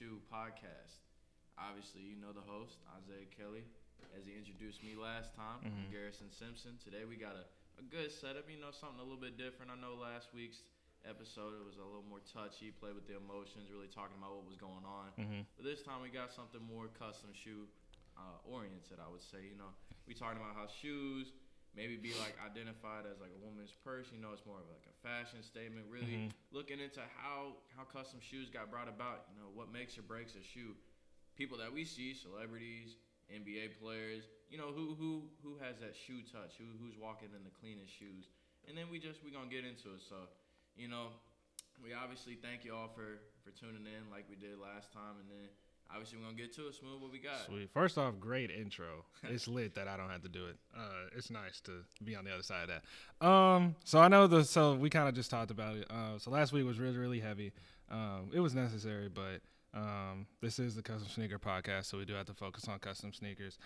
Shoe podcast. Obviously, you know the host, Isaiah Kelly, as he introduced me last time. I'm Garrison Simpson. Today we got a good setup, something a little bit different. I know last week's episode, it was a little more touchy, played with the emotions, really talking about what was going on. But this time we got something more custom shoe oriented, I would say. We talking about how shoes maybe be like identified as like a woman's purse. It's more of like a fashion statement. Really looking into how custom shoes got brought about. What makes or breaks a shoe. People that we see, celebrities, NBA players. Who has that shoe touch? Who's walking in the cleanest shoes? And then we gonna get into it. So, we obviously thank you all for tuning in like we did last time, and then. Obviously, we're going to get to it. Smoove, what we got? Sweet. First off, great intro. It's lit that I don't have to do it. It's nice to be on the other side of that. So I know so we kind of just talked about it. So last week was really, really heavy. It was necessary, but this is the Custom Sneaker Podcast, so we do have to focus on custom sneakers.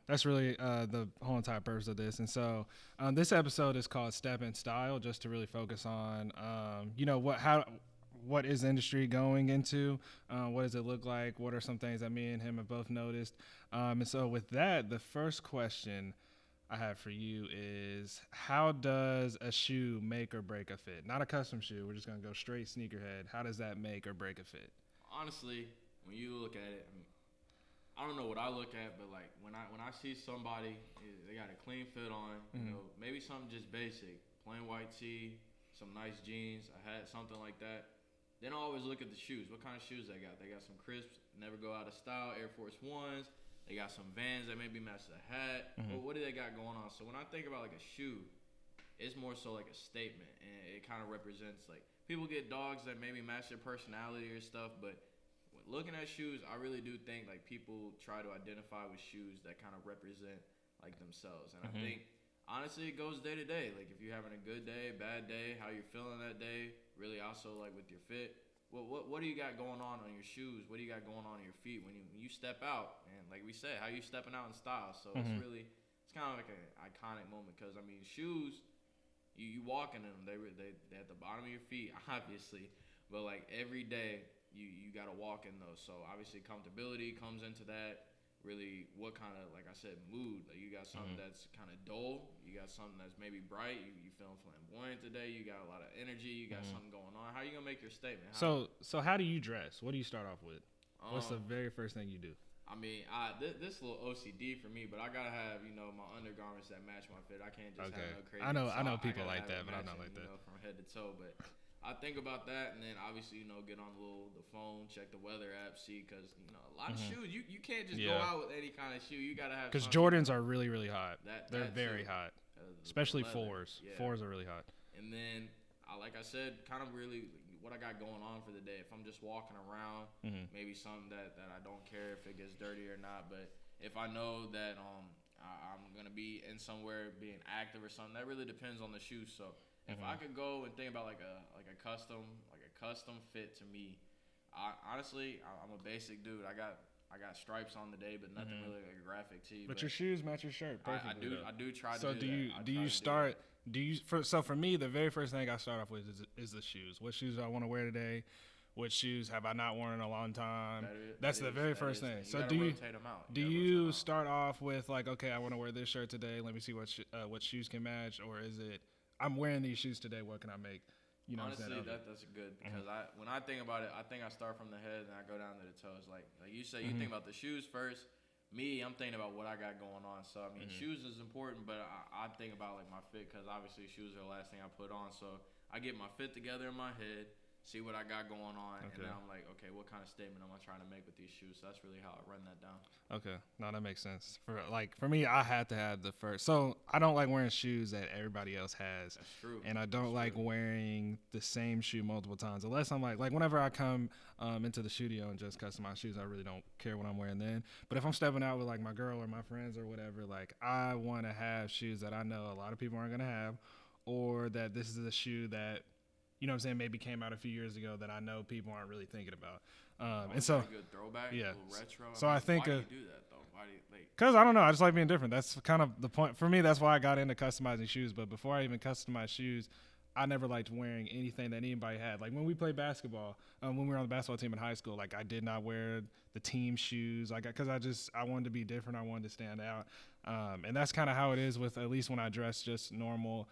That's really the whole entire purpose of this. And so this episode is called Steppin Style, just to really focus on, what is the industry going into? What does it look like? What are some things that me and him have both noticed? And so with that, the first question I have for you is, how does a shoe make or break a fit? Not a custom shoe. We're just going to go straight sneakerhead. How does that make or break a fit? Honestly, when you look at it, I don't know what I look at, but like when I see somebody, they got a clean fit on, maybe something just basic, plain white tee, some nice jeans, a hat, something like that. Then I always look at the shoes. What kind of shoes they got? They got some crisps, never go out of style, Air Force Ones. They got some Vans that maybe match the hat. But what do they got going on? So when I think about like a shoe, it's more so like a statement, and it kind of represents like people get dogs that maybe match their personality or stuff. But when looking at shoes, I really do think like people try to identify with shoes that kind of represent like themselves. And I think honestly, it goes day to day. Like if you're having a good day, bad day, how you're feeling that day. Really, also like with your fit. What do you got going on your shoes? What do you got going on your feet when you step out? And like we said, how you stepping out in style. So it's kind of like an iconic moment because shoes, you walking in them. They at the bottom of your feet, obviously. But like every day, you got to walk in those. So obviously, comfortability comes into that. Really, what kind of, like I said, mood? Like you got something that's kind of dull. You got something that's maybe bright. You feeling flamboyant today. You got a lot of energy. You got something going on. How you gonna make your statement? So how do you dress? What do you start off with? What's the very first thing you do? This little OCD for me, but I gotta have my undergarments that match my fit. I can't just have no crazy. I know people like that, but I'm not like that. From head to toe, but. I think about that, and then obviously, get on the phone, check the weather app, see, because, a lot of shoes, you can't just go out with any kind of shoe. You got to have because Jordans are really, really hot. They're very hot, especially leather. fours. Yeah. Fours are really hot. And then, like I said, kind of really what I got going on for the day. If I'm just walking around, maybe something that I don't care if it gets dirty or not, but if I know that I'm going to be in somewhere being active or something, that really depends on the shoe. So, if I could go and think about like a custom fit to me, honestly, I'm a basic dude. I got stripes on the day, but nothing really like a graphic tee. But your shoes match your shirt perfectly. I do try to. So So for me, the very first thing I start off with is the shoes. What shoes do I want to wear today? What shoes have I not worn in a long time? That's the very first thing. So do you start off with like, okay, I want to wear this shirt today. Let me see what shoes can match, or is it? I'm wearing these shoes today. What can I make? Honestly, that's good because when I think about it, I think I start from the head and I go down to the toes. Like you say, you think about the shoes first. Me, I'm thinking about what I got going on. So shoes is important, but I think about like my fit because obviously shoes are the last thing I put on. So I get my fit together in my head, see what I got going on, and then I'm like, okay, what kind of statement am I trying to make with these shoes? So that's really how I run that down. Okay, no, that makes sense. For me, I had to have the first. So I don't like wearing shoes that everybody else has. That's true. And I don't like wearing the same shoe multiple times, unless I'm like whenever I come into the studio and just customize shoes, I really don't care what I'm wearing then. But if I'm stepping out with like my girl or my friends or whatever, like I want to have shoes that I know a lot of people aren't gonna have, or that this is a shoe that. Maybe came out a few years ago that I know people aren't really thinking about. And so, good throwback, yeah. Retro. So I think, why do you do that though? Why do you because I don't know, I just like being different. That's kind of the point for me. That's why I got into customizing shoes. But before I even customize shoes, I never liked wearing anything that anybody had. Like when we played basketball, when we were on the basketball team in high school, like I did not wear the team shoes, like because I wanted to be different. I wanted to stand out, and that's kind of how it is with at least when I dress just normal,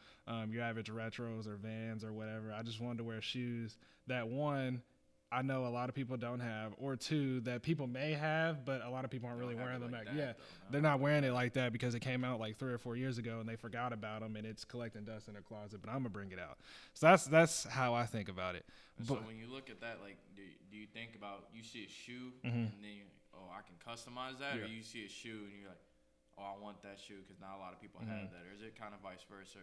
your average retros or Vans or whatever. I just wanted to wear shoes that one, I know a lot of people don't have, or two, that people may have, but a lot of people aren't really wearing them. They're not wearing it like that because it came out like 3 or 4 years ago and they forgot about them and it's collecting dust in their closet. But I'm gonna bring it out. So that's how I think about it. So when you look at that, like, do you think about, you see a shoe and then I can customize that, or you see a shoe and you're like, I want that shoe because not a lot of people have that, or is it kind of vice versa?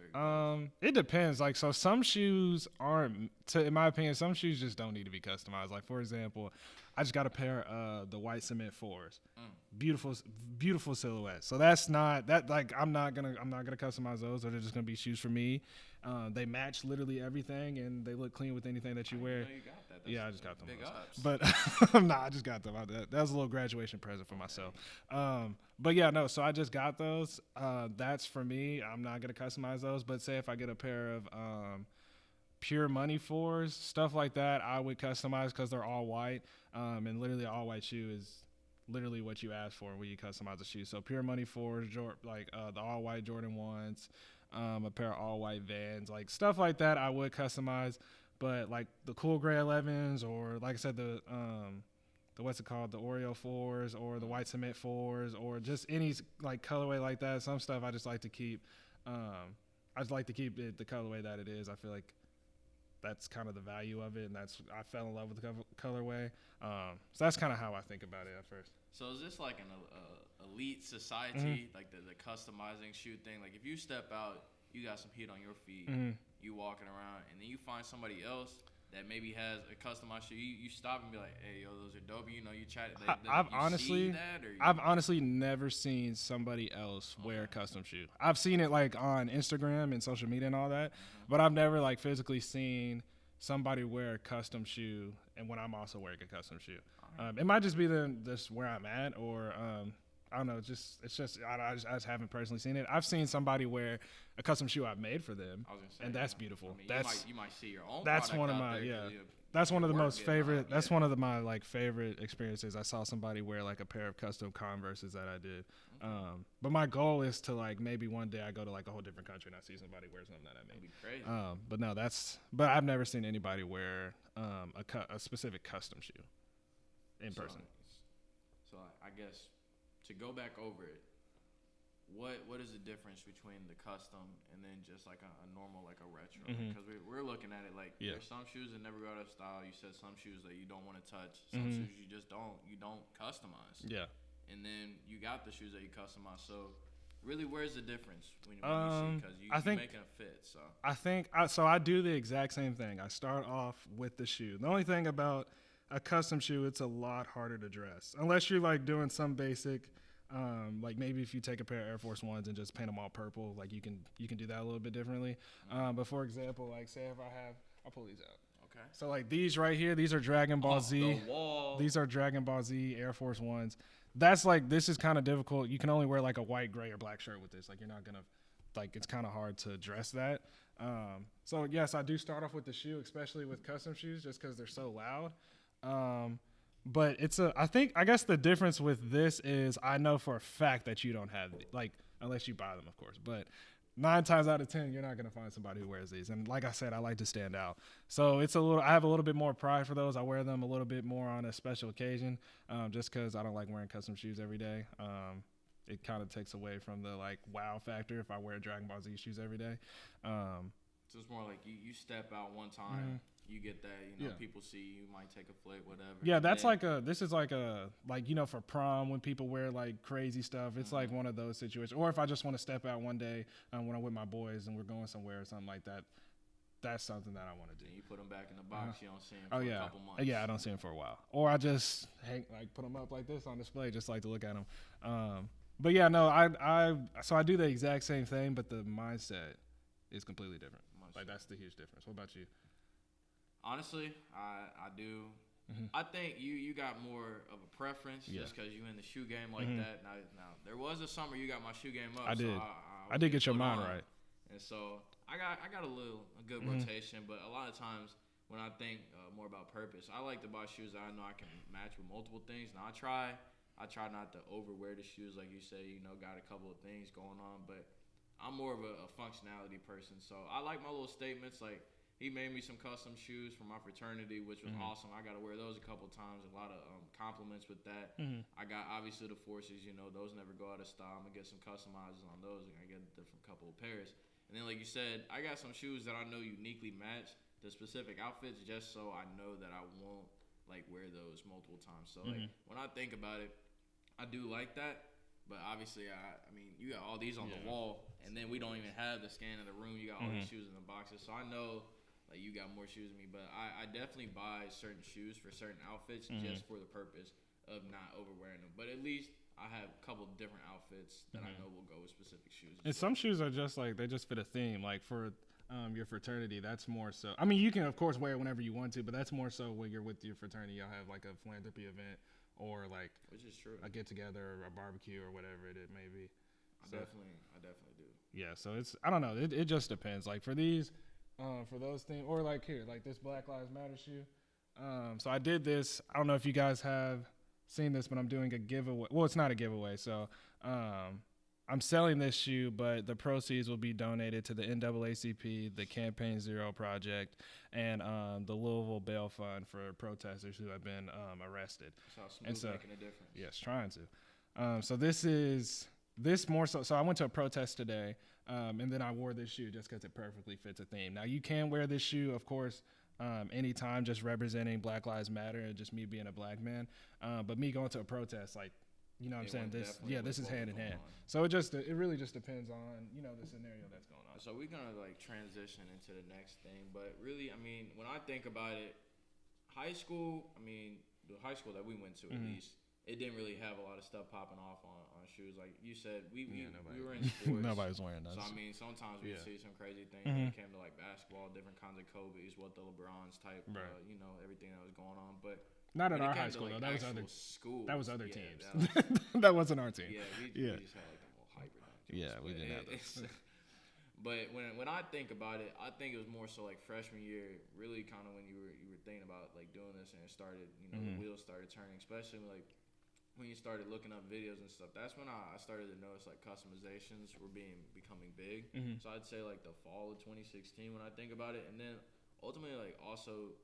It depends. Like, so some shoes aren't, in my opinion, some shoes just don't need to be customized. Like, for example, I just got a pair of the white cement 4s. Beautiful silhouette. So that's not that, like, I'm not gonna customize those. They're just gonna be shoes for me. They match literally everything and they look clean with anything that you wear. You got that. Yeah, I just got them. Big ups. But nah, I just got them. That was a little graduation present for myself. But yeah, no, so I just got those. That's for me. I'm not going to customize those. But say if I get a pair of pure money 4s, stuff like that, I would customize because they're all white. And literally an all white shoe is literally what you ask for when you customize a shoe. So pure money 4s, like the all white Jordan 1s, a pair of all white Vans, like stuff like that I would customize. But like the cool gray 11s, or like I said, the what's it called, the Oreo 4s, or the white cement 4s, or just any like colorway like that. Some stuff I just like to keep. I just like to keep it the colorway that it is. I feel like that's kind of the value of it, and I fell in love with the colorway. So that's kind of how I think about it at first. So is this like an elite society, like the customizing shoe thing? Like if you step out, you got some heat on your feet, you walking around, and then you find somebody else that maybe has a customized shoe, you stop and be like, hey, yo, those are dope. You know, you chat. I've honestly never seen somebody else wear a custom shoe. I've seen it like on Instagram and social media and all that, but I've never like physically seen somebody wear a custom shoe and when I'm also wearing a custom shoe. It might just be just where I'm at, or I don't know. I just haven't personally seen it. I've seen somebody wear a custom shoe I've made for them, and that's beautiful. I mean, you might see your own. That's one of my That's one of the most favorite. That's one of my like favorite experiences. I saw somebody wear like a pair of custom Converses that I did. But my goal is to like maybe one day I go to like a whole different country and I see somebody wear something that I made. That'd be crazy. But no, but I've never seen anybody wear a specific custom shoe in person. So I guess to go back over it, what is the difference between the custom and then just like a normal, like a retro? Because we're looking at it like there's some shoes that never go out of style. You said some shoes that you don't want to touch. Some shoes you just don't customize. Yeah. And then you got the shoes that you customize. So really, where's the difference when you see? Because you're making a fit. So I think I do the exact same thing. I start off with the shoe. The only thing about a custom shoe, it's a lot harder to dress unless you're like doing some basic. Like maybe if you take a pair of Air Force Ones and just paint them all purple, like you can do that a little bit differently. But for example, like say if I'll pull these out. Okay. So like these right here, these are Dragon Ball Z. The wall. These are Dragon Ball Z Air Force Ones. That's like, this is kind of difficult. You can only wear like a white, gray, or black shirt with this. Like you're not gonna, like it's kind of hard to dress that. So yes, I do start off with the shoe, especially with custom shoes, just because they're so loud. But I guess the difference with this is I know for a fact that you don't have, like, unless you buy them, of course. But 9 times out of 10, you're not going to find somebody who wears these. And like I said, I like to stand out. So I have a little bit more pride for those. I wear them a little bit more on a special occasion, just because I don't like wearing custom shoes every day. It kind of takes away from the, like, wow factor if I wear Dragon Ball Z shoes every day. So it's more like you step out one time. You get that, people see you, might take a flick, whatever. Yeah, that's this is like for prom when people wear like crazy stuff. It's like one of those situations. Or if I just want to step out one day when I'm with my boys and we're going somewhere or something like that, that's something that I want to do. And you put them back in the box, you don't see them for a couple months. Yeah, I don't see them for a while. Or I just put them up like this on display, just like to look at them. But yeah, no, I do the exact same thing, but the mindset is completely different. Like that's the huge difference. What about you? Honestly, I do. I think you got more of a preference just because you in the shoe game like that. Now there was a summer you got my shoe game up. I did. So I did get your mind right. And so I got a good rotation, but a lot of times when I think more about purpose, I like to buy shoes that I know I can match with multiple things. Now I try not to overwear the shoes, like you say. You know, got a couple of things going on, but I'm more of a functionality person. So I like my little statements. Like he made me some custom shoes for my fraternity, which was awesome. I got to wear those a couple of times. A lot of compliments with that. I got obviously the Forces. You know, those never go out of style. I'm gonna get some customizers on those. And I get a different couple of pairs. And then, like you said, I got some shoes that I know uniquely match the specific outfits, just so I know that I won't like wear those multiple times. So like when I think about it, I do like that. But obviously, I mean, you got all these on the wall, and then we don't even have the scan of the room. You got all these shoes in the boxes, so I know like you got more shoes than me. But I definitely buy certain shoes for certain outfits just for the purpose of not overwearing them. But at least I have a couple of different outfits that I know will go with specific shoes. And some shoes are just like, they just fit a theme. Like for your fraternity, that's more so. I mean, you can of course wear it whenever you want to, but that's more so when you're with your fraternity. Y'all have like a philanthropy event or like, which is true, a get together or a barbecue or whatever it may be. I definitely do. Yeah, so it's, I don't know. It just depends. Like for these, for those things, or like here, like this Black Lives Matter shoe. So I did this. I don't know if you guys have seen this, but I'm doing a giveaway. Well, it's not a giveaway. So I'm selling this shoe, but the proceeds will be donated to the NAACP, the Campaign Zero Project, and the Louisville Bail Fund for protesters who have been arrested. So Smoove making a difference. Yes, trying to. So this more so. So I went to a protest today, and then I wore this shoe just because it perfectly fits a theme. Now you can wear this shoe, of course, anytime, just representing Black Lives Matter and just me being a black man. But me going to a protest, like, you know what I'm saying? This is hand in hand. So it really just depends on, you know, the scenario that's going on. So we're gonna like transition into the next thing, but really, I mean, when I think about it, high school, I mean, the high school that we went to at least, it didn't really have a lot of stuff popping off on shoes. Like you said, we were in sports. Nobody's wearing those. So I mean, sometimes we see some crazy things when it came to like basketball, different kinds of Kobe's, what the LeBrons type, you know, everything that was going on. But not at our high school, like, though. That was other schools. That was other teams. That wasn't our team. Yeah, we just had like a little hyper. We didn't have those. But when I think about it, I think it was more so like freshman year, really kind of when you were thinking about like doing this and it started, you know, the wheels started turning, especially like when you started looking up videos and stuff. That's when I started to notice like customizations were becoming big. So I'd say like the fall of 2016 when I think about it, and then ultimately like also,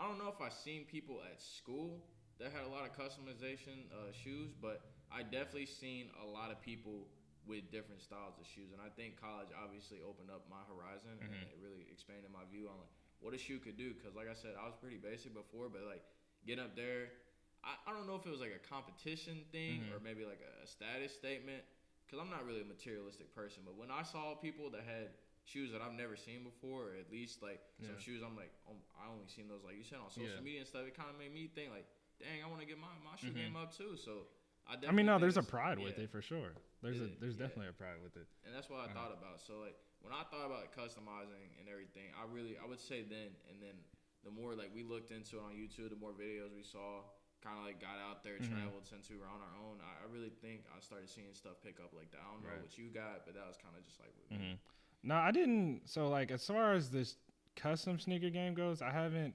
I don't know if I seen people at school that had a lot of customization shoes, but I definitely seen a lot of people with different styles of shoes. And I think college obviously opened up my horizon and it really expanded my view on like what a shoe could do. Because like I said, I was pretty basic before, but like getting up there, I don't know if it was like a competition thing or maybe like a status statement, because I'm not really a materialistic person. But when I saw people that had shoes that I've never seen before, or at least like some shoes I'm like, oh, I only seen those like you said on social media and stuff, it kind of made me think like, dang, I want to get my shoe game up too. So I mean, no, there's a pride with it for sure. There's definitely a pride with it. And that's what I thought about. So like when I thought about customizing and everything, I would say then, and then the more like we looked into it on YouTube, the more videos we saw, kind of like got out there, traveled since we were on our own. I really think I started seeing stuff pick up like that. I don't know what you got, but that was kind of just like with me. No, I didn't. So like as far as this custom sneaker game goes, I haven't.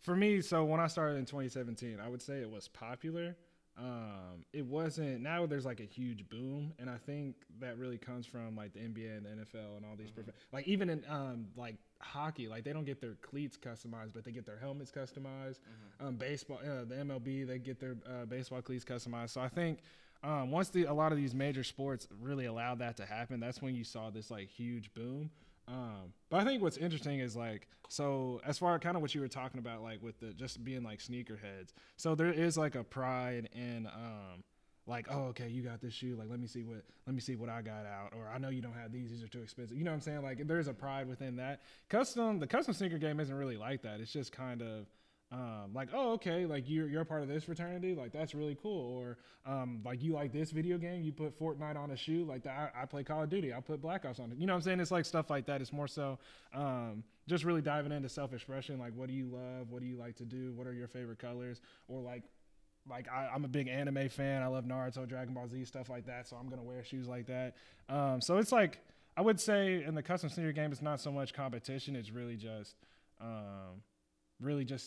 For me, so when I started in 2017, I would say it was popular. It wasn't. Now there's like a huge boom, and I think that really comes from like the NBA and the NFL and all these like even in like hockey, like they don't get their cleats customized, but they get their helmets customized. Baseball, the MLB, they get their baseball cleats customized. So I think once a lot of these major sports really allowed that to happen, that's when you saw this like huge boom. But I think what's interesting is like, so as far kind of what you were talking about, like with the just being like sneakerheads. So there is like a pride in like, oh, okay, you got this shoe, like let me see what I got out, or I know you don't have these are too expensive. You know what I'm saying? Like there's a pride within that. The custom sneaker game isn't really like that. It's just kind of like, oh, okay, like you're a part of this fraternity, like that's really cool. Or like you like this video game, you put Fortnite on a shoe, like that. I play Call of Duty, I'll put Black Ops on it. You know what I'm saying? It's like stuff like that. It's more so just really diving into self-expression. Like, what do you love? What do you like to do? What are your favorite colors? Or like I'm a big anime fan. I love Naruto, Dragon Ball Z, stuff like that. So I'm gonna wear shoes like that. So it's like I would say in the custom sneaker game, it's not so much competition. It's really just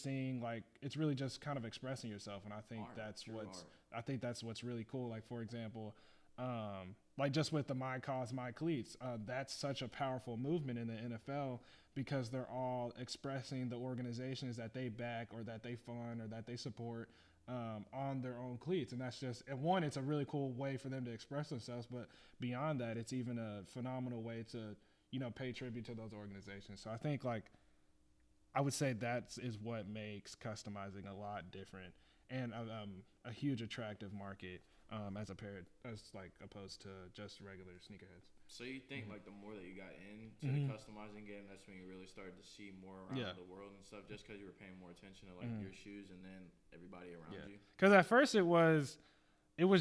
seeing like it's really just kind of expressing yourself, and I think that's what's really cool. Like for example, like just with the My Cause My Cleats, that's such a powerful movement in the NFL because they're all expressing the organizations that they back or that they fund or that they support on their own cleats. And that's just, and one, it's a really cool way for them to express themselves, but beyond that, it's even a phenomenal way to, you know, pay tribute to those organizations. So I think like, I would say that is what makes customizing a lot different and a huge attractive market as opposed to just regular sneakerheads. So you think like the more that you got into the customizing game, that's when you really started to see more around the world and stuff, just because you were paying more attention to like your shoes and then everybody around you? Because at first it was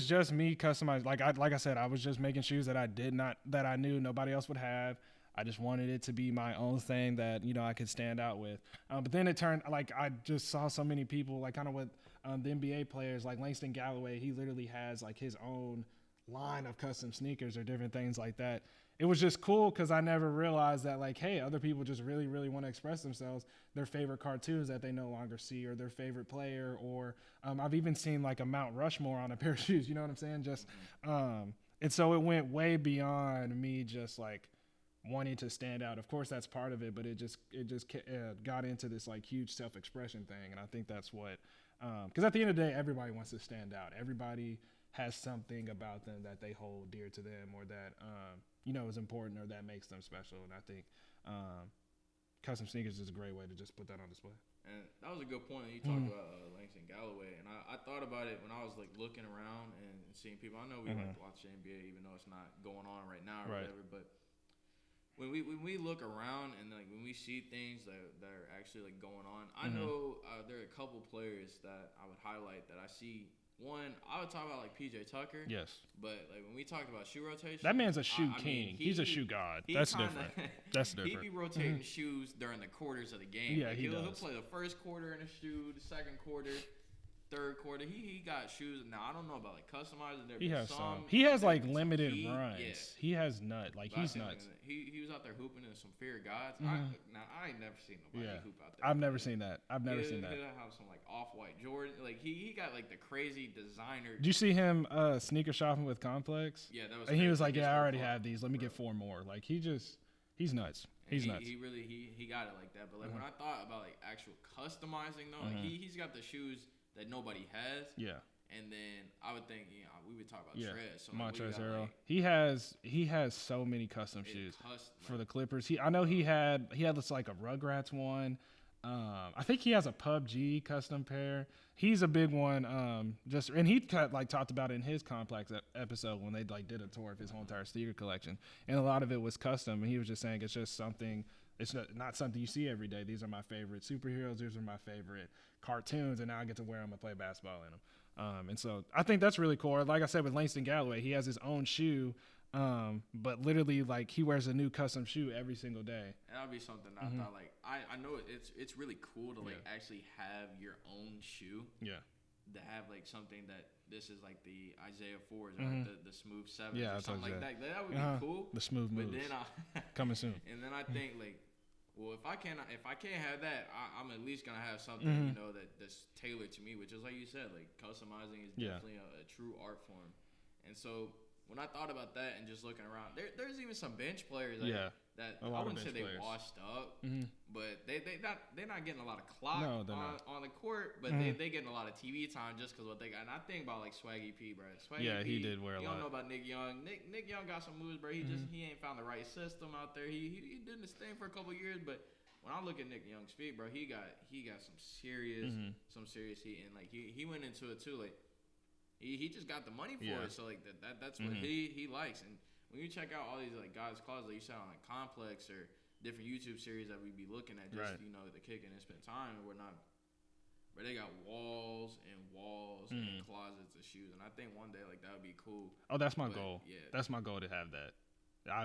just me customizing. Like I said, I was just making shoes that I knew nobody else would have. I just wanted it to be my own thing that, you know, I could stand out with. But then it turned, like, I just saw so many people, like, kind of with the NBA players, like Langston Galloway, he literally has, like, his own line of custom sneakers or different things like that. It was just cool because I never realized that, like, hey, other people just really, really want to express themselves, their favorite cartoons that they no longer see or their favorite player. Or I've even seen, like, a Mount Rushmore on a pair of shoes, you know what I'm saying? Just, and so it went way beyond me just, like, wanting to stand out. Of course, that's part of it, but it just got into this like huge self-expression thing, and I think that's what. Because at the end of the day, everybody wants to stand out. Everybody has something about them that they hold dear to them, or that you know is important, or that makes them special. And I think custom sneakers is a great way to just put that on display. And that was a good point. You talked about Langston Galloway, and I thought about it when I was like looking around and seeing people. I know we like to watch the NBA, even though it's not going on right now or whatever, but. When we look around and like when we see things that are actually like going on, I know there are a couple players that I would highlight that I see. One, I would talk about like PJ Tucker. Yes. But like when we talk about shoe rotation, that man's a shoe king. He's a shoe god. That's different. That's different. He be rotating shoes during the quarters of the game. Yeah, like he'll play the first quarter in a shoe, the second quarter. Third quarter, he got shoes. Now I don't know about like customizing there. He has some. He has like limited runs. Yeah. He has nut. Like he's nuts. He was out there hooping in some Fear Gods. I ain't never seen nobody hoop out there. I've never seen that. I've never seen that. He'll have some like off-white Jordan. Like he got like the crazy designer. Did you see him sneaker shopping with Complex? Yeah, that was. And he was like, "Yeah, I already have these. Let me get 4 more." Like he's nuts. He's nuts. He really got it like that. But like when I thought about like actual customizing though, like he's got the shoes that nobody has. Yeah. And then I would think, you know, we would talk about Trez. So Montrezl Harrell. Like, he has so many custom shoes for the Clippers. I know he had this like a Rugrats one. I think he has a PUBG custom pair. He's a big one. And he talked about it in his Complex episode when they like did a tour of his whole entire sneaker collection, and a lot of it was custom. And he was just saying it's just something. It's not something you see every day. These are my favorite superheroes. These are my favorite cartoons, and now I get to wear them and play basketball in them. And so I think that's really cool. Like I said with Langston Galloway, he has his own shoe, but literally like he wears a new custom shoe every single day. And that would be something I thought like I know it's really cool to like actually have your own shoe. Yeah. To have like something that this is like the Isaiah 4s or like the Smoove 7s or something like that. That would be cool. The Smoove moves. But then coming soon. And then I think like, well, if I can't have that, I'm at least gonna have something you know that's tailored to me, which is like you said, like customizing is definitely a true art form. And so when I thought about that and just looking around, there's even some bench players that I wouldn't say they washed up, but they're not getting a lot of clock on the court, but they getting a lot of TV time just because what they got. And I think about like Swaggy P, bro. Swaggy P, he did wear a lot. You don't know about Nick Young. Nick Young got some moves, bro. He ain't found the right system out there. He did this thing for a couple years, but when I look at Nick Young's feet, bro, he got some serious heat, and like he went into it too, like he just got the money for it, so like that's what he likes. And when you check out all these like guys' closets, like you said on like Complex or different YouTube series that we be looking at, just you know the kicking and spend time and whatnot. But they got walls and walls and closets of shoes, and I think one day like that would be cool. Oh, that's my goal. Yeah, that's my goal to have that. I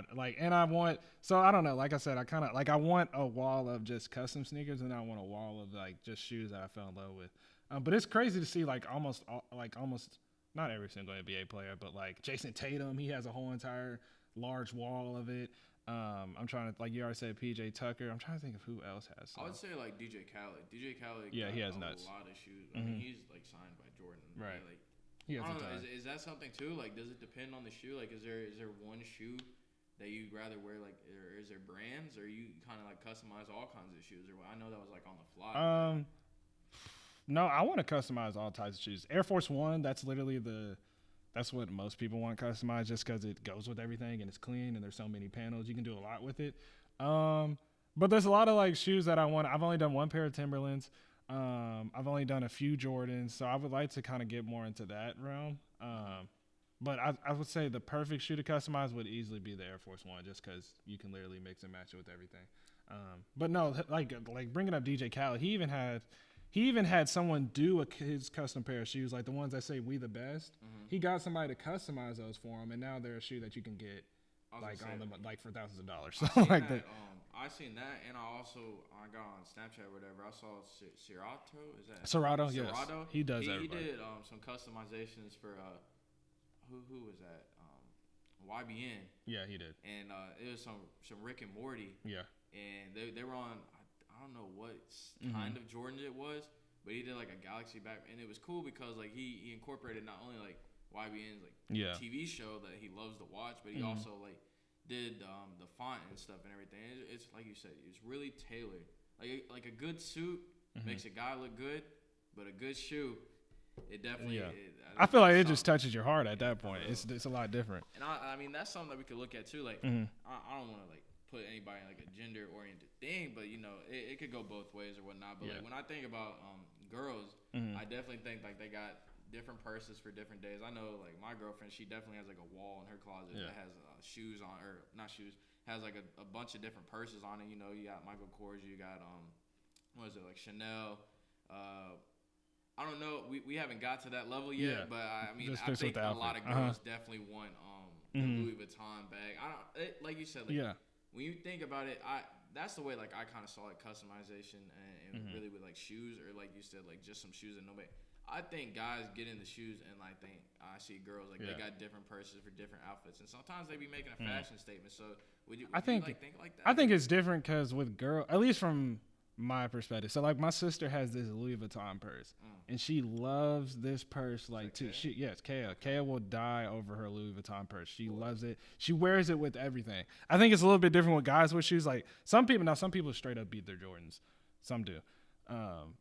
don't know. Like I said, I kind of like I want a wall of just custom sneakers, and I want a wall of like just shoes that I fell in love with. But it's crazy to see like almost not every single NBA player, but like Jason Tatum, he has a whole entire large wall of it. I'm trying to, like you already said, PJ Tucker. I'm trying to think of who else has some. I would say like DJ Khaled. DJ Khaled. Yeah, got he has a nuts. lot of shoes. I mean, he's like signed by Jordan. Right. Like, He has I a don't know. ton. Is that something too? Like, does it depend on the shoe? Like, is there one shoe that you'd rather wear? Like, or is there brands, or you kind of like customize all kinds of shoes? Or I know that was like on the fly. No, I want to customize all types of shoes. Air Force One, that's literally that's what most people want to customize, just because it goes with everything and it's clean and there's so many panels. You can do a lot with it. But there's a lot of like shoes that I want. I've only done one pair of Timberlands. I've only done a few Jordans, so I would like to kind of get more into that realm. But I would say the perfect shoe to customize would easily be the Air Force One, just because you can literally mix and match it with everything. But no, like bringing up DJ Khaled, he even had someone do his custom pair of shoes, like the ones that say "We the Best." He got somebody to customize those for him, and now they're a shoe that you can get like on them like for thousands of dollars. So like that. I seen that, and I got on Snapchat or whatever. I saw Serato. Is that Serato? Yes, Serato? he does. He did some customizations for who was that? YBN. Yeah, he did. And it was some Rick and Morty. Yeah. And they were on. I don't know what kind of Jordan it was, but he did like a Galaxy back, and it was cool because like he incorporated not only like YBN's like TV show that he loves to watch, but he also like did the font and stuff and everything. It's like you said, it's really tailored. Like a good suit makes a guy look good, but a good shoe, it definitely. I feel like it just touches your heart at that point. It's a lot different. And I mean that's something that we could look at too. Like I don't want to like put anybody in like a gender oriented thing, but you know it could go both ways or whatnot. But like when I think about girls, I definitely think like they got different purses for different days. I know like my girlfriend, she definitely has like a wall in her closet that has shoes on, or not shoes, has like a bunch of different purses on it. You know, you got Michael Kors, you got what is it, like Chanel. I don't know. We haven't got to that level yet, but I mean, I think a lot of girls definitely want the Louis Vuitton bag. Like you said, like when you think about it, that's the way like I kind of saw like customization and really with like shoes, or like you said, like just some shoes that nobody. I think guys get in the shoes, and I think I see girls like they got different purses for different outfits, and sometimes they be making a fashion statement. So would you think like that? I think it's different because with girl, at least from my perspective. So like my sister has this Louis Vuitton purse, and she loves this purse like too. Kaya. Kaya will die over her Louis Vuitton purse. She loves it. She wears it with everything. I think it's a little bit different with guys with shoes. Like some people straight up beat their Jordans. Some do.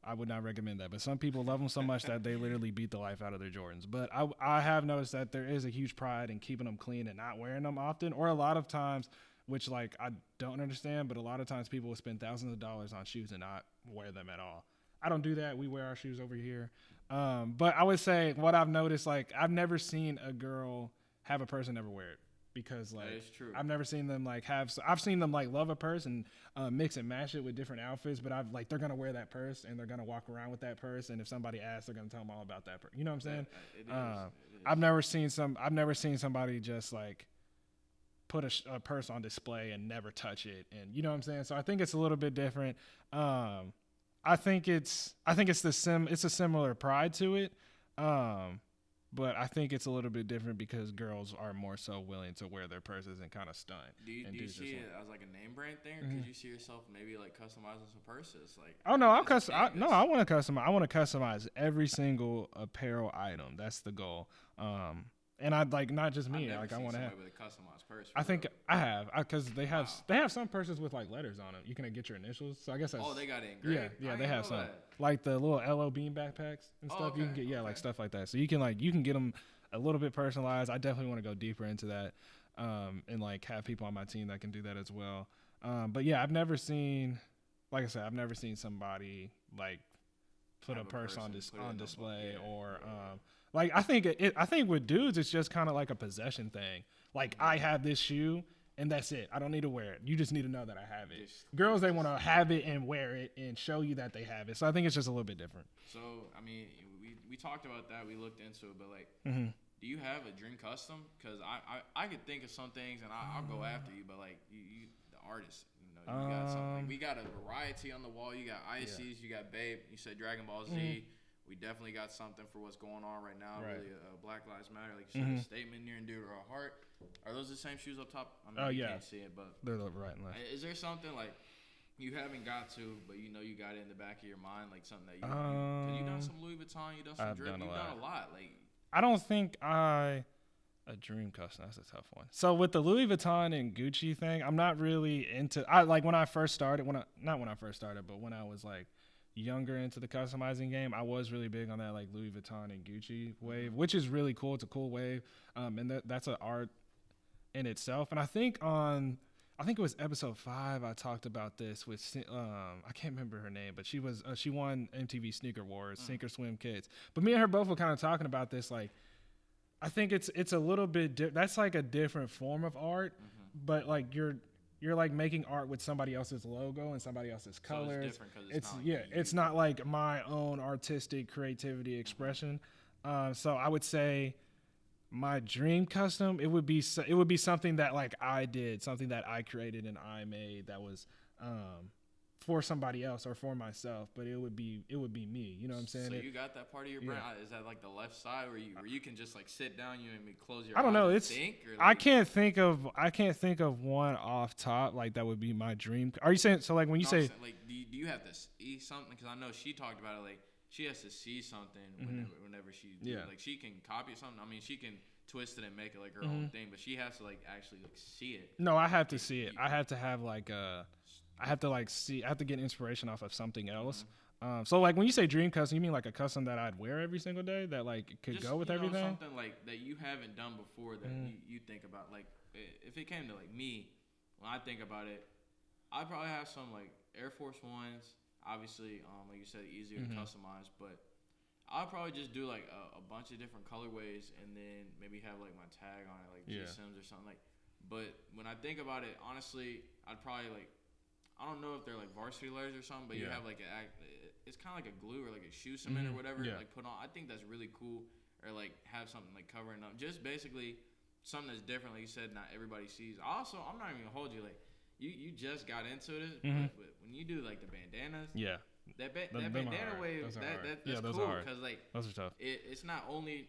I would not recommend that, but some people love them so much that they literally beat the life out of their Jordans. But I have noticed that there is a huge pride in keeping them clean and not wearing them often, or a lot of times, which like I don't understand, but a lot of times people will spend thousands of dollars on shoes and not wear them at all. I don't do that. We wear our shoes over here. But I would say what I've noticed, like I've never seen a girl have a purse and never wear it. Because like I've never seen them like I've seen them like love a purse and mix and match it with different outfits, but I've like they're gonna wear that purse and they're gonna walk around with that purse, and if somebody asks, they're gonna tell them all about that purse. You know what I'm saying? It is. I've never seen somebody just like put a purse on display and never touch it, and you know what I'm saying. So I think it's a little bit different. I think it's a similar pride to it. But I think it's a little bit different because girls are more so willing to wear their purses and kind of stunt. Do you see it as like a name brand thing, or could you see yourself maybe like customizing some purses? Like, oh no, I want to customize. I want to customize every single apparel item. That's the goal. And I'd like not just me. Like I want to have with a customized purse. I think I have because they have some purses with like letters on them. You can get your initials. So I guess that's they got it engraved. Yeah, they have some like the little LO Bean backpacks and stuff. You can get like stuff like that. So you can get them a little bit personalized. I definitely want to go deeper into that, and like have people on my team that can do that as well. But yeah, I've never seen somebody like put a purse on display or. Like I think with dudes it's just kind of like a possession thing. Like I have this shoe and that's it. I don't need to wear it. You just need to know that I have it. Girls, they want to have it and wear it and show you that they have it. So I think it's just a little bit different. So I mean, we talked about that. We looked into it, but like, do you have a dream custom? Because I could think of some things and I'll go after you, but like you the artist. You got something. We got a variety on the wall. You got Ices, you got Babe. You said Dragon Ball Z. we definitely got something for what's going on right now. Right. Really, Black Lives Matter, like you said, a statement near and dear to our heart. Are those the same shoes up top? I mean, you can't see it, but they're the right and left. Is there something like you haven't got to, but you know you got it in the back of your mind, like something that you done some Louis Vuitton, you done some drip, you've done a lot. Like, I don't think a dream custom. That's a tough one. So with the Louis Vuitton and Gucci thing, I'm not really into. I like when I first started. Not when I first started, but when I was like younger into the customizing game, I was really big on that like Louis Vuitton and Gucci wave, which is really cool. It's a cool wave, and that's an art in itself. And I think it was episode 5. I talked about this with I can't remember her name, but she won MTV Sneaker Wars, Sink or Swim Kids. But me and her both were kind of talking about this. Like, I think it's a little bit that's like a different form of art, but like you're like making art with somebody else's logo and somebody else's colors. So it's different 'cause it's not like my own artistic creativity expression. So I would say my dream custom, it would be something that like I did, something that I created and I made that was for somebody else or for myself, but it would be me. You know what I'm saying? So you got that part of your brain? Is that like the left side where you can just like sit down, and close your eyes? I don't know. And It's think, or like, I can't think of one off top like that would be my dream. Are you saying so? Like when you say like, do you have to see something? Because I know she talked about it. Like she has to see something whenever she like she can copy something. I mean, she can twist it and make it like her own thing, but she has to like actually like see it. No, I have to see it. I have to have like I have to get inspiration off of something else. So like when you say dream custom, you mean like a custom that I'd wear every single day that like could just go with everything? Something like that you haven't done before that you think about. Like if it came to like me, when I think about it, I'd probably have some like Air Force Ones. Obviously, like you said, easier to customize, but I'll probably just do like a bunch of different colorways and then maybe have like my tag on it, like G Sims or something like. But when I think about it, honestly, I'd probably like, I don't know if they're like varsity letters or something, but you have like it's kind of like a glue or like a shoe cement or whatever, like put on. I think that's really cool. Or like have something like covering up, just basically something that's different. Like you said, not everybody sees. Also, I'm not even gonna hold you. Like you just got into it, but when you do like the bandanas, that bandana wave, that's cool because like those are tough. It's not only.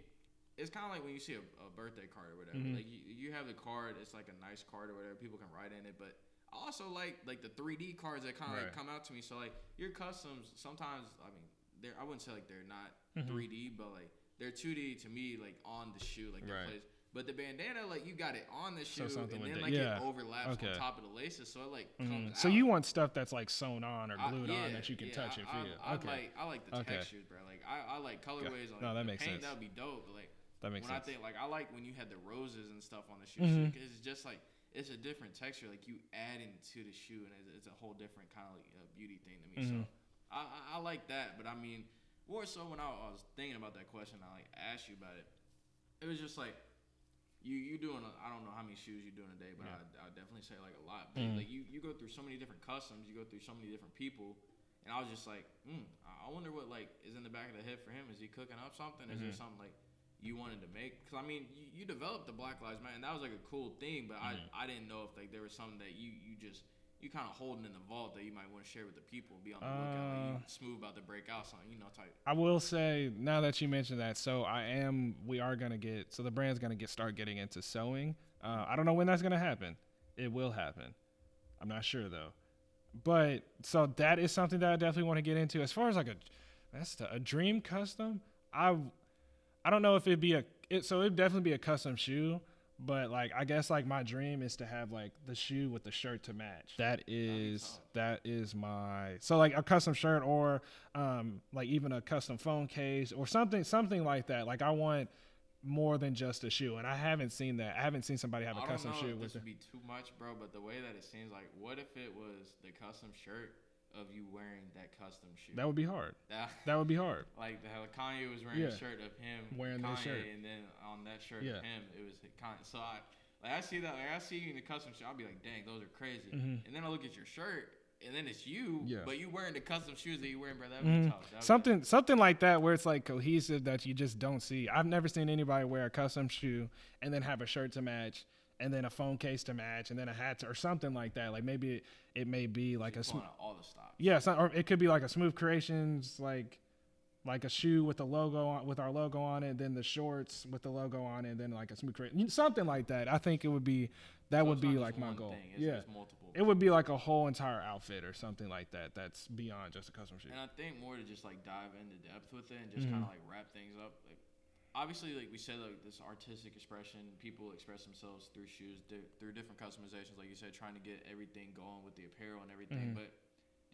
It's kind of like when you see a birthday card or whatever. Like you have the card, it's like a nice card or whatever. People can write in it, but I also like the 3D cards that kind of like come out to me. So like your customs sometimes, I mean, I wouldn't say like they're not 3D, but like they're 2D to me, like on the shoe, like the place. But the bandana, like you got it on the shoe, and then like it overlaps on top of the laces, so it like comes out. So you want stuff that's like sewn on or glued on that you can touch and feel. I like the textures, bro. Like I like colorways. Like, that makes sense. That would be dope. But like that makes sense. I think like I like when you had the roses and stuff on the shoe because it's just like it's a different texture. Like you add into the shoe, and it's a whole different kind of like, beauty thing to me. So I like that. But I mean, more so when I was thinking about that question, I like asked you about it. It was just like. You doing I don't know how many shoes you doing a day, but I would definitely say like a lot. But like you go through so many different customs, you go through so many different people, and I was just like, I wonder what like is in the back of the head for him. Is he cooking up something? Is there something like you wanted to make? Because I mean, you developed the Black Lives Matter, and that was like a cool thing. But I didn't know if like there was something that you kind of holding in the vault that you might want to share with the people. Be on the lookout. Like Smoove about to break out something, type. I will say now that you mentioned that, so we are gonna get, so the brand's gonna start getting into sewing. I don't know when that's gonna happen. It will happen. I'm not sure though. But so that is something that I definitely want to get into. As far as like a dream custom, I don't know if it'd definitely be a custom shoe. But like I guess like my dream is to have like the shoe with the shirt to match. That is my, so like a custom shirt or like even a custom phone case or something like that. Like I want more than just a shoe, and I haven't seen that. I haven't seen somebody have a custom shoe with it. This would be too much, bro. But the way that it seems like, what if it was the custom shirt of you wearing that custom shoe? That would be hard. That would be hard. Like how Kanye was wearing a shirt of him wearing Kanye, this shirt, and then on that shirt of him, it was Kanye. So I see that. Like I see you in the custom shirt, I'll be like, dang, those are crazy. And then I look at your shirt, and then it's you, but you wearing the custom shoes that you wearing, bro. That would be tough. Something like that where it's like cohesive that you just don't see. I've never seen anybody wear a custom shoe and then have a shirt to match, and then a phone case to match, and then a hat or something like that. Like maybe it may be like all the stops. Or it could be like a Smoove Creations like like a shoe with the logo on, with our logo on it, then the shorts with the logo on it, and then like a Smoove Creations, something like that. I think it would be that would be like my goal. It's multiple. It would be like a whole entire outfit or something like that. That's beyond just a custom shoe. And I think more to just like dive into depth with it and just kind of like wrap things up. Like obviously, like we said, like this artistic expression, people express themselves through shoes, through different customizations. Like you said, trying to get everything going with the apparel and everything. But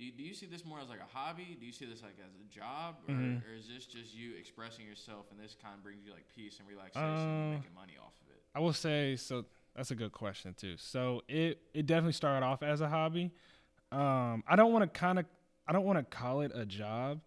do you see this more as like a hobby? Do you see this like as a job, or is this just you expressing yourself and this kind of brings you like peace and relaxation and making money off of it? I will say so. That's a good question too. So it definitely started off as a hobby. I don't want to call it a job,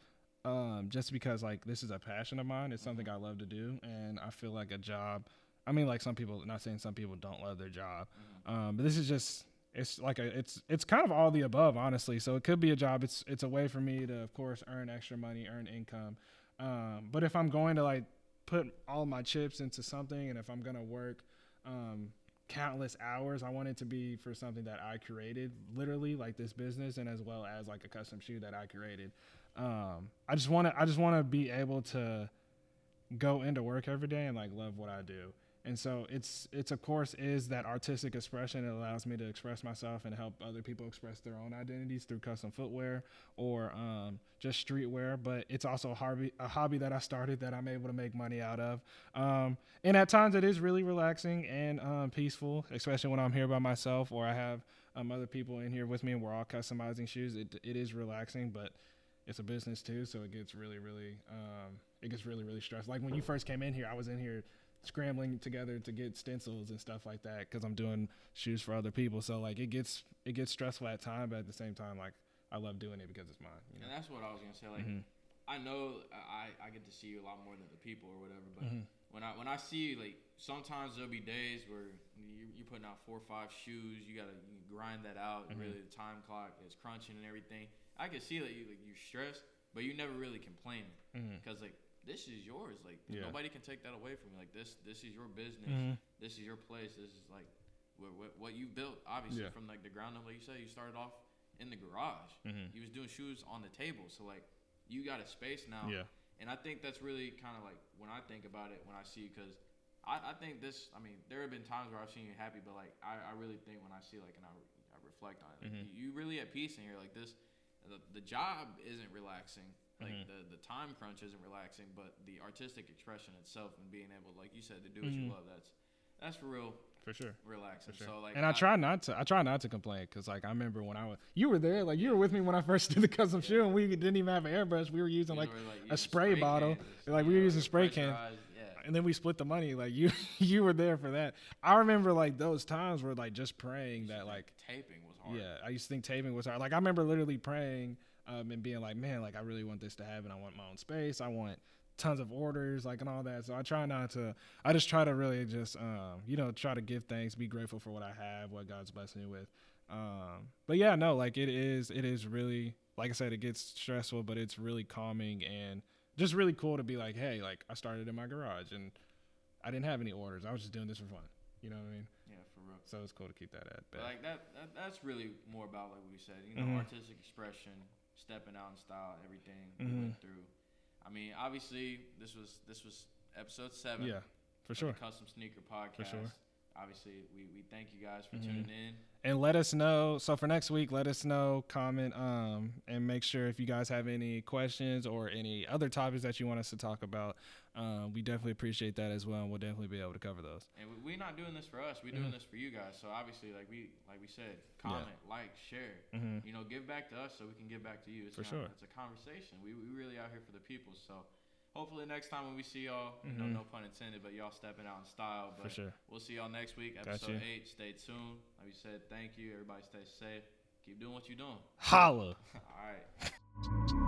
just because like this is a passion of mine. It's something I love to do, and I feel like a job. I mean, like some people. Not saying some people don't love their job, but this is just. It's like it's kind of all the above, honestly. So it could be a job. It's a way for me to, of course, earn extra money, earn income. But if I'm going to like put all my chips into something, and if I'm gonna work countless hours, I want it to be for something that I created, literally like this business, and as well as like a custom shoe that I created. I just want to be able to go into work every day and like love what I do. And so it's of course is that artistic expression. It allows me to express myself and help other people express their own identities through custom footwear or just streetwear. But it's also a hobby that I started that I'm able to make money out of. And at times it is really relaxing and peaceful, especially when I'm here by myself or I have other people in here with me and we're all customizing shoes. It is relaxing, but it's a business too, so it gets really stressed. Like when you first came in here, I was in here scrambling together to get stencils and stuff like that because I'm doing shoes for other people. So like it gets stressful at times, but at the same time, like I love doing it because it's mine. You know? And that's what I was gonna say. Like I know I get to see you a lot more than the people or whatever, but when I see you, like sometimes there'll be days where you're putting out 4 or 5 shoes, you grind that out. Really, the time clock is crunching and everything. I can see that you're stressed, but you never really complain because like. This is yours. Like nobody can take that away from you. Like this is your business. This is your place. This is like what you built. Obviously from like the ground up. Like you said, you started off in the garage. You was doing shoes on the table. So like you got a space now. Yeah. And I think that's really kind of like when I think about it when I see you, because I think this. I mean, there have been times where I've seen you happy, but like I really think when I see like and I reflect on it, like, you really at peace in here. Like this, the job isn't relaxing. Like the time crunch isn't relaxing, but the artistic expression itself and being able, like you said, to do what you love, that's for real. For sure. Relaxing. For sure. So like, and I try not to complain, because like I remember when you were there, like you were with me when I first did the custom shoe, and we didn't even have an airbrush. We were using like a spray bottle, like we were using spray can. And then we split the money. Like you were there for that. I remember like those times where like just praying that like taping was hard. Yeah, I used to think taping was hard. Like I remember literally praying. And being like, man, like I really want this to happen. I want my own space. I want tons of orders, like, and all that. So I just try to really just, try to give thanks, be grateful for what I have, what God's blessing me with. But yeah, no, like it is really, like I said, it gets stressful, but it's really calming and just really cool to be like, hey, like I started in my garage and I didn't have any orders. I was just doing this for fun. You know what I mean? Yeah, for real. So it's cool to keep that at. But like that's really more about, like we said, artistic expression. Stepping out in style, everything we went through. I mean, obviously, this was episode 7. Yeah, for sure. The Custom Sneaker Podcast. For sure. Obviously, we thank you guys for tuning in. And let us know. So for next week, let us know, comment, and make sure if you guys have any questions or any other topics that you want us to talk about. We definitely appreciate that as well, and we'll definitely be able to cover those. And we're not doing this for us. We're doing this for you guys. So obviously, like we said, comment, like, share. Give back to us so we can give back to you. It's It's a conversation. We really out here for the people. So hopefully next time when we see y'all, no pun intended, but y'all stepping out in style. But for sure. We'll see y'all next week, episode 8. Stay tuned. Like we said, thank you. Everybody stay safe. Keep doing what you're doing. Holla. All right.